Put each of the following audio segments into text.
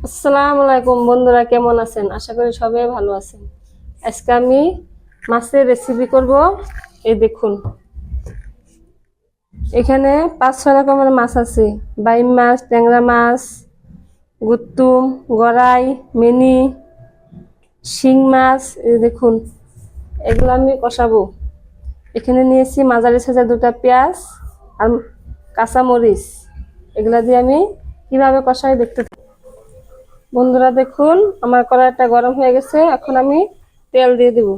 আসসালামু আলাইকুম বন্ধুরা, কেমন আছেন? আশা করি সবাই ভালো আছেন। আজকে আমি মাছের রেসিপি করব। এই দেখুন, এখানে 5-6 রকমের মাছ আছে। বাইম মাছ, ট্যাংরা মাছ, গুত্তুম, গড়াই, মিনি, শিং মাছ। এই দেখুন, এগুলো আমি কষাবো। এখানে নিয়েছি মাঝারি সাইজের 2টা পেঁয়াজ আর কাঁচা মরিচ। এগুলা দিয়ে আমি কিভাবে কষাই দেখতে থাকি। বন্ধুরা দেখুন, আমার কড়াইটা গরম হয়ে গেছে। এখন আমি তেল দিয়ে দিব।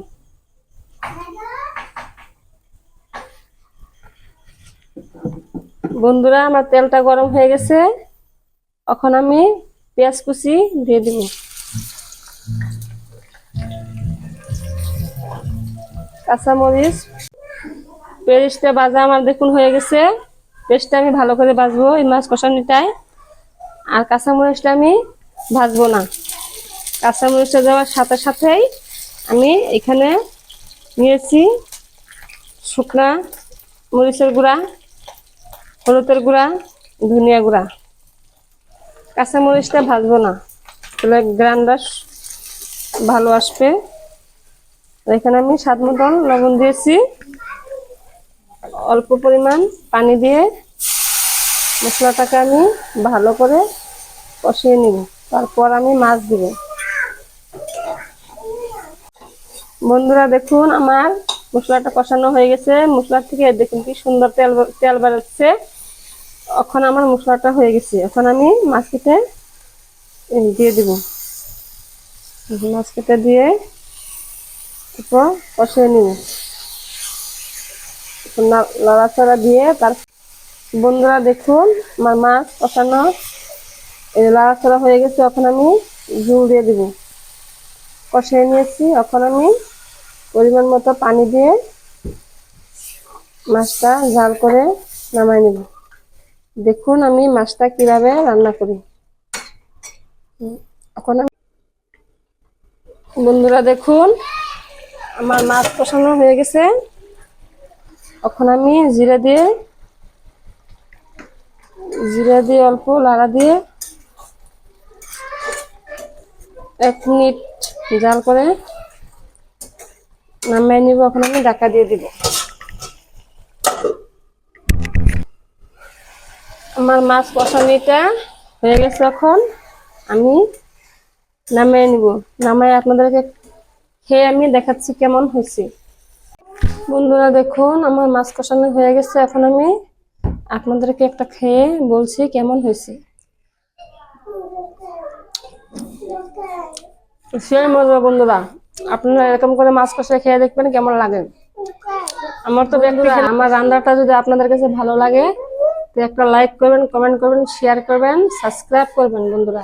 বন্ধুরা, আমার তেলটা গরম হয়ে গেছে। এখন আমি পেঁয়াজ কুচি দিয়ে দিব। কাঁচামরিচ, পেঁয়াজটা ভাজা আমার দেখুন হয়ে গেছে। পেঁয়াজটা আমি ভালো করে ভাজবো এই মাছ কষানিটায়। আর কাঁচামরিচটা আমি ভাজবো না। কাঁচামরিচটা দেওয়ার সাথে সাথেই আমি এখানে নিয়েছি শুকনা মরিচের গুঁড়া, হলুদের গুঁড়া, ধনিয়া গুঁড়া। কাঁচামরিচটা ভাজবো না, তাহলে গ্রানটা ভালো আসবে। এখানে আমি স্বাদ মতন লবণ দিয়েছি। অল্প পরিমাণ পানি দিয়ে মশলাটাকে আমি ভালো করে কষিয়ে নিব। তারপর আমি মাছ দিব। বন্ধুরা দেখুন, আমার মশলাটা কষানো হয়ে গেছে। মশলা থেকে দেখুন কি সুন্দর তেল তেল বেরোচ্ছে। এখন আমার মশলাটা হয়ে গেছে। এখন আমি মাছ কেটে দিয়ে দিব। মাছ কেটে দিয়ে তারপর কষিয়ে নিব, নাড়াচাড়া দিয়ে। তার বন্ধুরা দেখুন, আমার মাছ কষানো নাড়াচাড়া হয়ে গেছে। এখন আমি ঝোল দিয়ে দিব। কষিয়ে নিয়েছি। এখন আমি পরিমাণ মতো পানি দিয়ে মাছটা ঝাল করে নামাই নেব। দেখুন আমি মাছটা কিভাবে রান্না করি। এখন বন্ধুরা দেখুন, আমার মাছ কষানো হয়ে গেছে। এখন আমি জিরা দিয়ে অল্প লাড়া দিয়ে 1 মিনিট জাল করে নামিয়ে নিব। এখন আমি ঢাকা দিয়ে দিব। আমার মাছ কষানিটা হয়ে গেছে। এখন আমি নামিয়ে নিব। নামিয়ে আপনাদেরকে খেয়ে আমি দেখাচ্ছি কেমন হয়েছে। বন্ধুরা দেখুন, আমার মাছ কষানো হয়ে গেছে। এখন আমি আপনাদেরকে একটা খেয়ে বলছি কেমন হয়েছে। সেই মজা বন্ধুরা, আপনারা এরকম করে মাছ কষা খেয়ে দেখবেন কেমন লাগে। আমার তো বন্ধুরা, আমার রান্নাটা যদি আপনাদের কাছে ভালো লাগে তো একটা লাইক করবেন, কমেন্ট করবেন, শেয়ার করবেন, সাবস্ক্রাইব করবেন বন্ধুরা।